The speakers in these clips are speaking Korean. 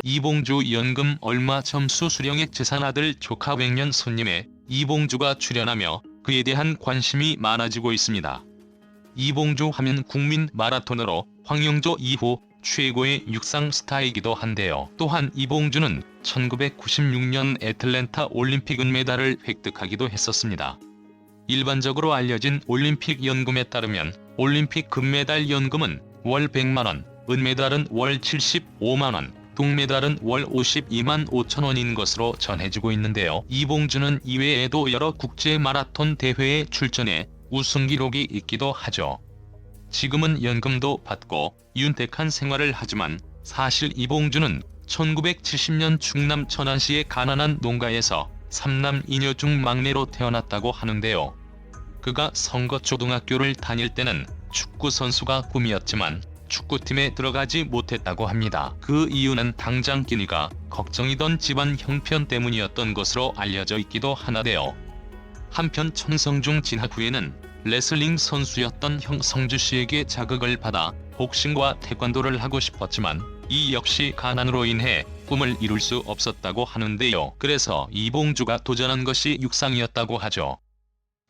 이봉주 연금 얼마 점수 수령액 재산 아들 조카 백년 손님에 이봉주가 출연하며 그에 대한 관심이 많아지고 있습니다. 이봉주 하면 국민 마라토너로 황영조 이후 최고의 육상 스타이기도 한데요. 또한 이봉주는 1996년 애틀랜타 올림픽 은메달을 획득하기도 했었습니다. 일반적으로 알려진 올림픽 연금에 따르면 올림픽 금메달 연금은 월 100만원, 은메달은 월 75만원, 동메달은 월 52만 5천원인 것으로 전해지고 있는데요. 이봉주는 이외에도 여러 국제 마라톤 대회에 출전해 우승 기록이 있기도 하죠. 지금은 연금도 받고 윤택한 생활을 하지만 사실 이봉주는 1970년 충남 천안시의 가난한 농가에서 3남 2녀 중 막내로 태어났다고 하는데요. 그가 성거초등학교를 다닐 때는 축구 선수가 꿈이었지만 축구팀에 들어가지 못했다고 합니다. 그 이유는 당장 끼니가 걱정이던 집안 형편 때문이었던 것으로 알려져 있기도 하는데요. 한편 천성중 진학 후에는 레슬링 선수였던 형 성주씨에게 자극을 받아 복싱과 태권도를 하고 싶었지만 이 역시 가난으로 인해 꿈을 이룰 수 없었다고 하는데요. 그래서 이봉주가 도전한 것이 육상이었다고 하죠.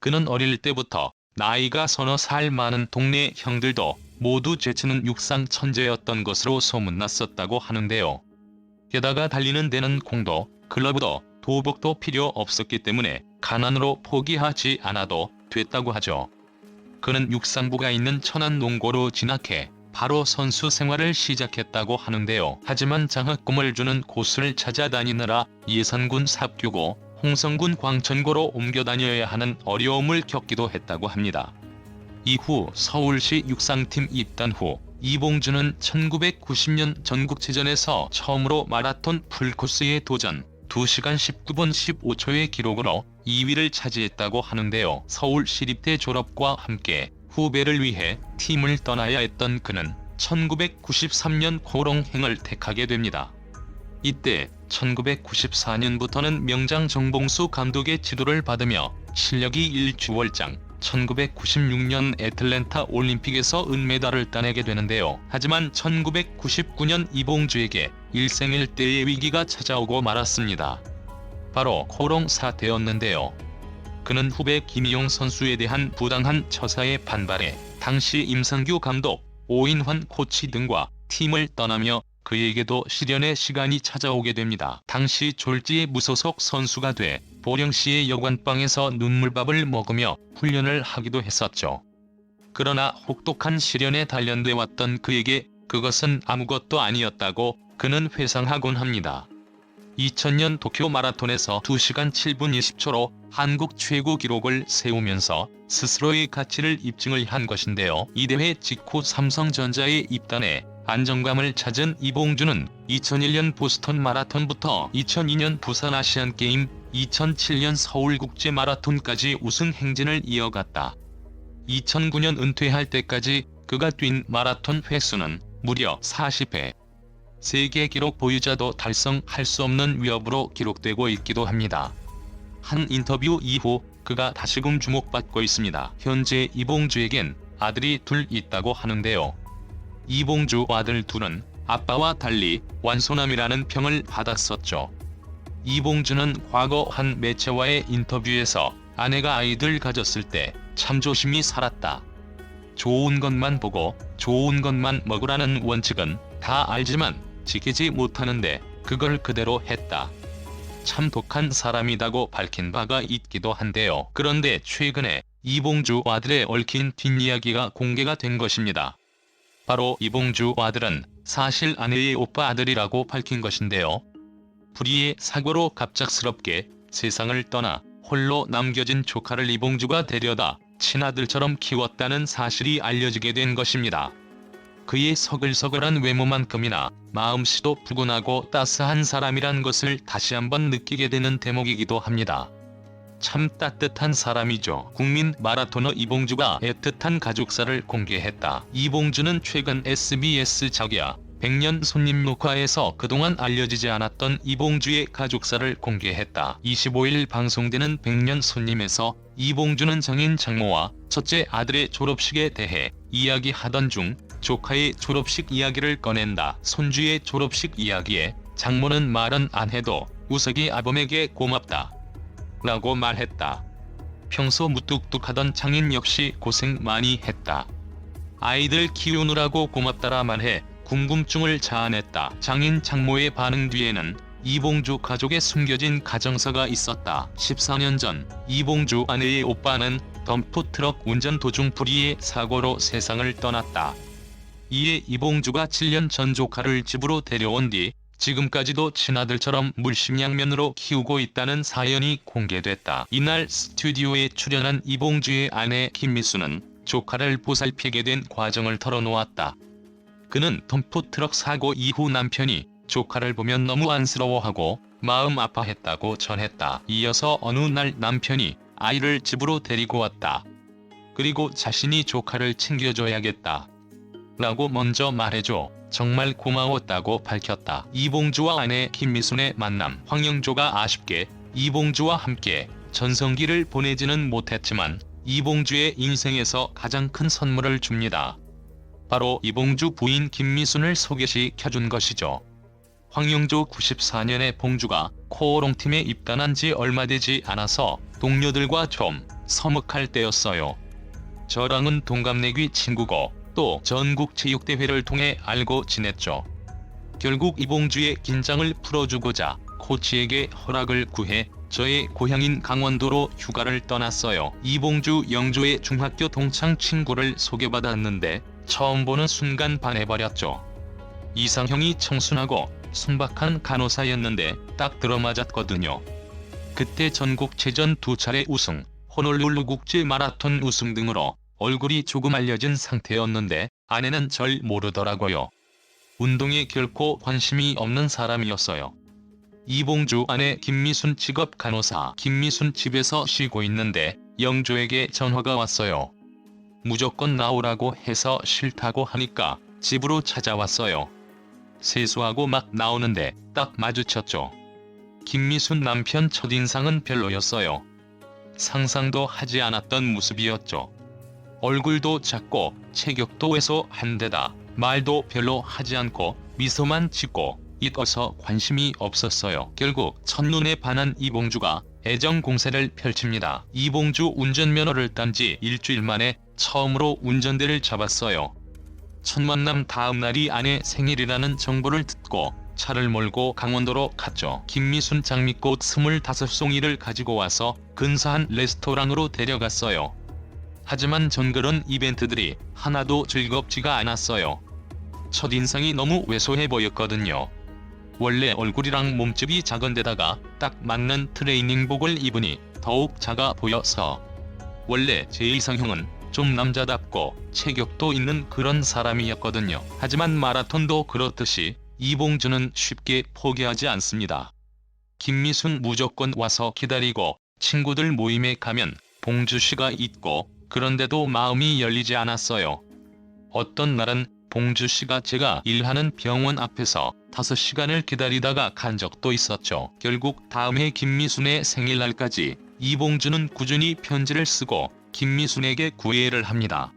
그는 어릴 때부터 나이가 서너 살 많은 동네 형들도 모두 제치는 육상 천재였던 것으로 소문났었다고 하는데요. 게다가 달리는 데는 공도, 글러브도, 도복도 필요 없었기 때문에 가난으로 포기하지 않아도 됐다고 하죠. 그는 육상부가 있는 천안 농고로 진학해 바로 선수 생활을 시작했다고 하는데요. 하지만 장학금을 주는 고수를 찾아다니느라 예산군 삽교고 홍성군 광천고로 옮겨 다녀야 하는 어려움을 겪기도 했다고 합니다. 이후 서울시 육상팀 입단 후 이봉주는 1990년 전국체전에서 처음으로 마라톤 풀코스에 도전, 2시간 19분 15초의 기록으로 2위를 차지했다고 하는데요. 서울시립대 졸업과 함께 후배를 위해 팀을 떠나야 했던 그는 1993년 코롱행을 택하게 됩니다. 이때 1994년부터는 명장 정봉수 감독의 지도를 받으며 실력이 일주월장 1996년 애틀랜타 올림픽에서 은메달을 따내게 되는데요. 하지만 1999년 이봉주에게 일생일대의 위기가 찾아오고 말았습니다. 바로 코롱 사태였는데요. 그는 후배 김희용 선수에 대한 부당한 처사에 반발해 당시 임상규 감독, 오인환 코치 등과 팀을 떠나며 그에게도 시련의 시간이 찾아오게 됩니다. 당시 졸지의 무소속 선수가 돼 보령시의 여관방에서 눈물밥을 먹으며 훈련을 하기도 했었죠. 그러나 혹독한 시련에 단련돼 왔던 그에게 그것은 아무것도 아니었다고 그는 회상하곤 합니다. 2000년 도쿄 마라톤에서 2시간 7분 20초로 한국 최고 기록을 세우면서 스스로의 가치를 입증을 한 것인데요. 이 대회 직후 삼성전자에 입단해 안정감을 찾은 이봉주는 2001년 보스턴 마라톤부터 2002년 부산 아시안게임, 2007년 서울국제마라톤까지 우승 행진을 이어갔다. 2009년 은퇴할 때까지 그가 뛴 마라톤 횟수는 무려 40회. 세계 기록 보유자도 달성할 수 없는 위협으로 기록되고 있기도 합니다. 한 인터뷰 이후 그가 다시금 주목받고 있습니다. 현재 이봉주에겐 아들이 둘 있다고 하는데요. 이봉주 아들 둘은 아빠와 달리 완소남이라는 평을 받았었죠. 이봉주는 과거 한 매체와의 인터뷰에서 아내가 아이들 가졌을 때 참 조심히 살았다. 좋은 것만 보고 좋은 것만 먹으라는 원칙은 다 알지만 지키지 못하는데 그걸 그대로 했다. 참 독한 사람이라고 밝힌 바가 있기도 한데요. 그런데 최근에 이봉주 아들의 얽힌 뒷이야기가 공개가 된 것입니다. 바로 이봉주 아들은 사실 아내의 오빠 아들이라고 밝힌 것인데요. 불의의 사고로 갑작스럽게 세상을 떠나 홀로 남겨진 조카를 이봉주가 데려다 친아들처럼 키웠다는 사실이 알려지게 된 것입니다. 그의 서글서글한 외모만큼이나 마음씨도 푸근하고 따스한 사람이란 것을 다시 한번 느끼게 되는 대목이기도 합니다. 참 따뜻한 사람이죠. 국민 마라토너 이봉주가 애틋한 가족사를 공개했다. 이봉주는 최근 SBS 자기야 백년 손님 녹화에서 그동안 알려지지 않았던 이봉주의 가족사를 공개했다. 25일 방송되는 백년 손님에서 이봉주는 장인 장모와 첫째 아들의 졸업식에 대해 이야기하던 중 조카의 졸업식 이야기를 꺼낸다. 손주의 졸업식 이야기에 장모는 말은 안 해도 우석이 아범에게 고맙다 라고 말했다. 평소 무뚝뚝하던 장인 역시 고생 많이 했다. 아이들 키우느라고 고맙다라 말해 궁금증을 자아냈다. 장인 장모의 반응 뒤에는 이봉주 가족의 숨겨진 가정사가 있었다. 14년 전 이봉주 아내의 오빠는 덤프트럭 운전 도중 불의의 사고로 세상을 떠났다. 이에 이봉주가 7년 전 조카를 집으로 데려온 뒤 지금까지도 친아들처럼 물심양면으로 키우고 있다는 사연이 공개됐다. 이날 스튜디오에 출연한 이봉주의 아내 김미수는 조카를 보살피게 된 과정을 털어놓았다. 그는 덤프트럭 사고 이후 남편이 조카를 보면 너무 안쓰러워하고 마음 아파했다고 전했다. 이어서 어느 날 남편이 아이를 집으로 데리고 왔다. 그리고 자신이 조카를 챙겨줘야겠다 라고 먼저 말해줘 정말 고마웠다고 밝혔다. 이봉주와 아내 김미순의 만남. 황영조가 아쉽게 이봉주와 함께 전성기를 보내지는 못했지만 이봉주의 인생에서 가장 큰 선물을 줍니다. 바로 이봉주 부인 김미순을 소개시켜준 것이죠. 황영조 94년에 봉주가 코오롱팀에 입단한 지 얼마 되지 않아서 동료들과 좀 서먹할 때였어요. 저랑은 동갑내기 친구고 또 전국체육대회를 통해 알고 지냈죠. 결국 이봉주의 긴장을 풀어주고자 코치에게 허락을 구해 저의 고향인 강원도로 휴가를 떠났어요. 이봉주 영조의 중학교 동창 친구를 소개받았는데 처음 보는 순간 반해버렸죠. 이상형이 청순하고 순박한 간호사였는데 딱 들어맞았거든요. 그때 전국체전 2차례 우승, 호놀룰루 국제 마라톤 우승 등으로 얼굴이 조금 알려진 상태였는데 아내는 절 모르더라고요. 운동에 결코 관심이 없는 사람이었어요. 이봉주 아내 김미순 직업 간호사. 김미순 집에서 쉬고 있는데 영조에게 전화가 왔어요. 무조건 나오라고 해서 싫다고 하니까 집으로 찾아왔어요. 세수하고 막 나오는데 딱 마주쳤죠. 김미순 남편 첫인상은 별로였어요. 상상도 하지 않았던 모습이었죠. 얼굴도 작고 체격도 왜소한데다 말도 별로 하지 않고 미소만 짓고 있어서 관심이 없었어요. 결국 첫눈에 반한 이봉주가 애정 공세를 펼칩니다. 이봉주 운전면허를 딴 지 일주일 만에 처음으로 운전대를 잡았어요. 첫 만남 다음 날이 아내 생일이라는 정보를 듣고 차를 몰고 강원도로 갔죠. 김미순 장미꽃 25송이를 가지고 와서 근사한 레스토랑으로 데려갔어요. 하지만 전 그런 이벤트들이 하나도 즐겁지가 않았어요. 첫인상이 너무 왜소해 보였거든요. 원래 얼굴이랑 몸집이 작은데다가 딱 맞는 트레이닝복을 입으니 더욱 작아 보여서 원래 제 이상형은 좀 남자답고 체격도 있는 그런 사람이었거든요. 하지만 마라톤도 그렇듯이 이봉주는 쉽게 포기하지 않습니다. 김미순 무조건 와서 기다리고 친구들 모임에 가면 봉주씨가 있고 그런데도 마음이 열리지 않았어요. 어떤 날은 봉주씨가 제가 일하는 병원 앞에서 5시간을 기다리다가 간 적도 있었죠. 결국 다음 해 김미순의 생일날까지 이봉주는 꾸준히 편지를 쓰고 김미순에게 구애를 합니다.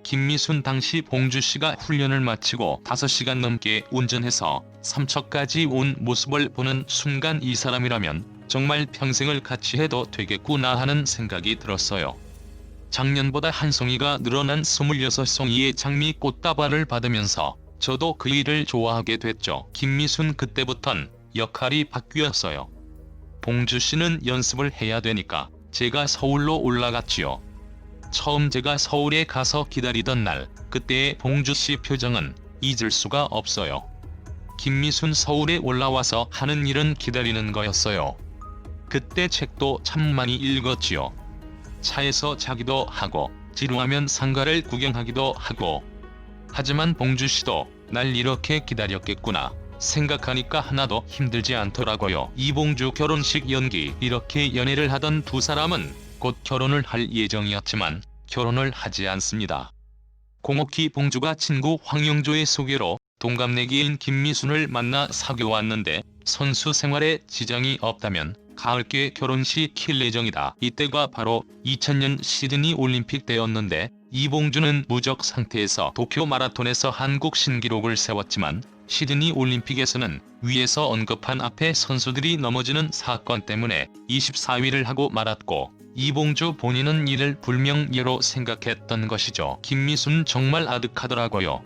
김미순 당시 봉주씨가 훈련을 마치고 5시간 넘게 운전해서 삼척까지 온 모습을 보는 순간 이 사람이라면 정말 평생을 같이 해도 되겠구나 하는 생각이 들었어요. 작년보다 한 송이가 늘어난 26송이의 장미 꽃다발을 받으면서 저도 그 일을 좋아하게 됐죠. 김미순 그때부턴 역할이 바뀌었어요. 봉주씨는 연습을 해야 되니까 제가 서울로 올라갔지요. 처음 제가 서울에 가서 기다리던 날 그때의 봉주씨 표정은 잊을 수가 없어요. 김미순 서울에 올라와서 하는 일은 기다리는 거였어요. 그때 책도 참 많이 읽었지요. 차에서 자기도 하고 지루하면 상가를 구경하기도 하고. 하지만 봉주씨도 날 이렇게 기다렸겠구나 생각하니까 하나도 힘들지 않더라고요. 이봉주 결혼식 연기. 이렇게 연애를 하던 두 사람은 곧 결혼을 할 예정이었지만 결혼을 하지 않습니다. 공옥희 봉주가 친구 황영조의 소개로 동갑내기인 김미순을 만나 사귀어왔는데 선수 생활에 지장이 없다면 가을께 결혼시 킬 예정이다. 이때가 바로 2000년 시드니 올림픽 때였는데 이봉주는 무적 상태에서 도쿄 마라톤에서 한국 신기록을 세웠지만 시드니 올림픽에서는 위에서 언급한 앞에 선수들이 넘어지는 사건 때문에 24위를 하고 말았고 이봉주 본인은 이를 불명예로 생각했던 것이죠. 김미순 정말 아득하더라고요.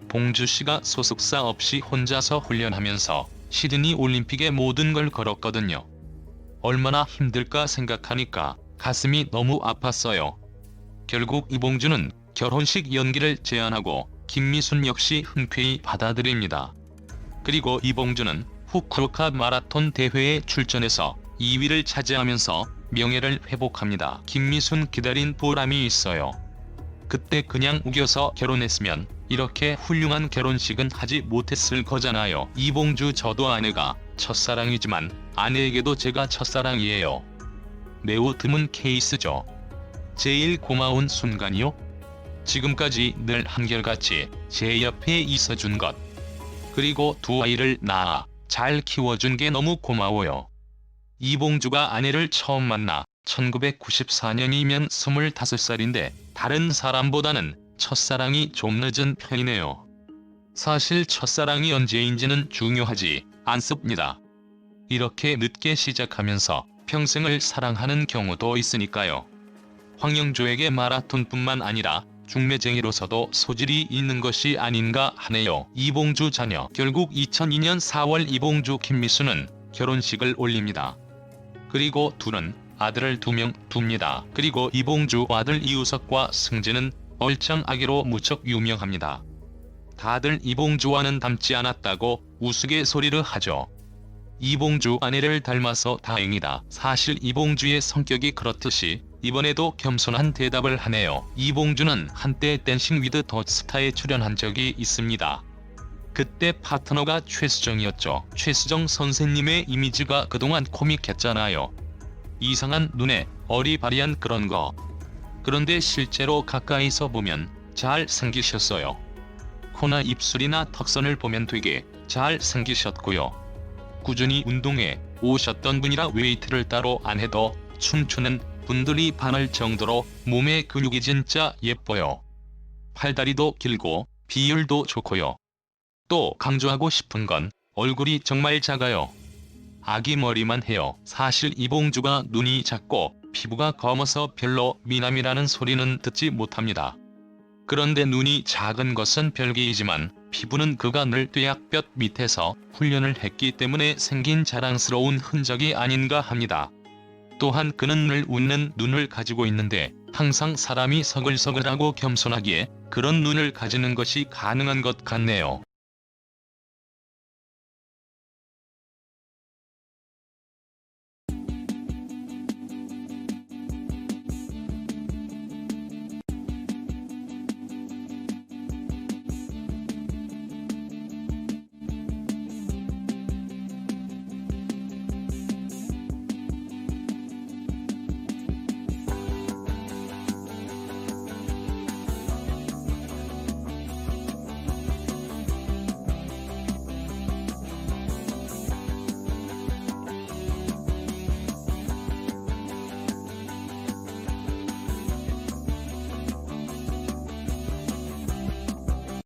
봉주씨가 소속사 없이 혼자서 훈련하면서 시드니 올림픽에 모든 걸 걸었거든요. 얼마나 힘들까 생각하니까 가슴이 너무 아팠어요. 결국 이봉주는 결혼식 연기를 제안하고 김미순 역시 흔쾌히 받아들입니다. 그리고 이봉주는 후쿠오카 마라톤 대회에 출전해서 2위를 차지하면서 명예를 회복합니다. 김미순 기다린 보람이 있어요. 그때 그냥 우겨서 결혼했으면 이렇게 훌륭한 결혼식은 하지 못했을 거잖아요. 이봉주 저도 아내가 첫사랑이지만 아내에게도 제가 첫사랑이에요. 매우 드문 케이스죠. 제일 고마운 순간이요? 지금까지 늘 한결같이 제 옆에 있어준 것. 그리고 두 아이를 낳아 잘 키워준 게 너무 고마워요. 이봉주가 아내를 처음 만나 1994년이면 25살인데 다른 사람보다는 첫사랑이 좀 늦은 편이네요. 사실 첫사랑이 언제인지는 중요하지 않습니다. 이렇게 늦게 시작하면서 평생을 사랑하는 경우도 있으니까요. 황영조에게 마라톤뿐만 아니라 중매쟁이로서도 소질이 있는 것이 아닌가 하네요. 이봉주 자녀. 결국 2002년 4월 이봉주 김미순은 결혼식을 올립니다. 그리고 둘은 아들을 2명 둡니다. 그리고 이봉주 아들 이우석과 승진은 얼짱아기로 무척 유명합니다. 다들 이봉주와는 닮지 않았다고 우스갯소리를 하죠. 이봉주 아내를 닮아서 다행이다. 사실 이봉주의 성격이 그렇듯이 이번에도 겸손한 대답을 하네요. 이봉주는 한때 댄싱 위드 더 스타에 출연한 적이 있습니다. 그때 파트너가 최수정이었죠. 최수정 선생님의 이미지가 그동안 코믹했잖아요. 이상한 눈에 어리바리한 그런 거. 그런데 실제로 가까이서 보면 잘 생기셨어요. 코나 입술이나 턱선을 보면 되게 잘 생기셨고요. 꾸준히 운동해 오셨던 분이라 웨이트를 따로 안 해도 춤추는 분들이 반할 정도로 몸의 근육이 진짜 예뻐요. 팔다리도 길고 비율도 좋고요. 또 강조하고 싶은 건 얼굴이 정말 작아요. 아기 머리만 해요. 사실 이봉주가 눈이 작고 피부가 검어서 별로 미남이라는 소리는 듣지 못합니다. 그런데 눈이 작은 것은 별개이지만 피부는 그가 늘 뙤약볕 밑에서 훈련을 했기 때문에 생긴 자랑스러운 흔적이 아닌가 합니다. 또한 그는 늘 웃는 눈을 가지고 있는데 항상 사람이 서글서글하고 겸손하기에 그런 눈을 가지는 것이 가능한 것 같네요.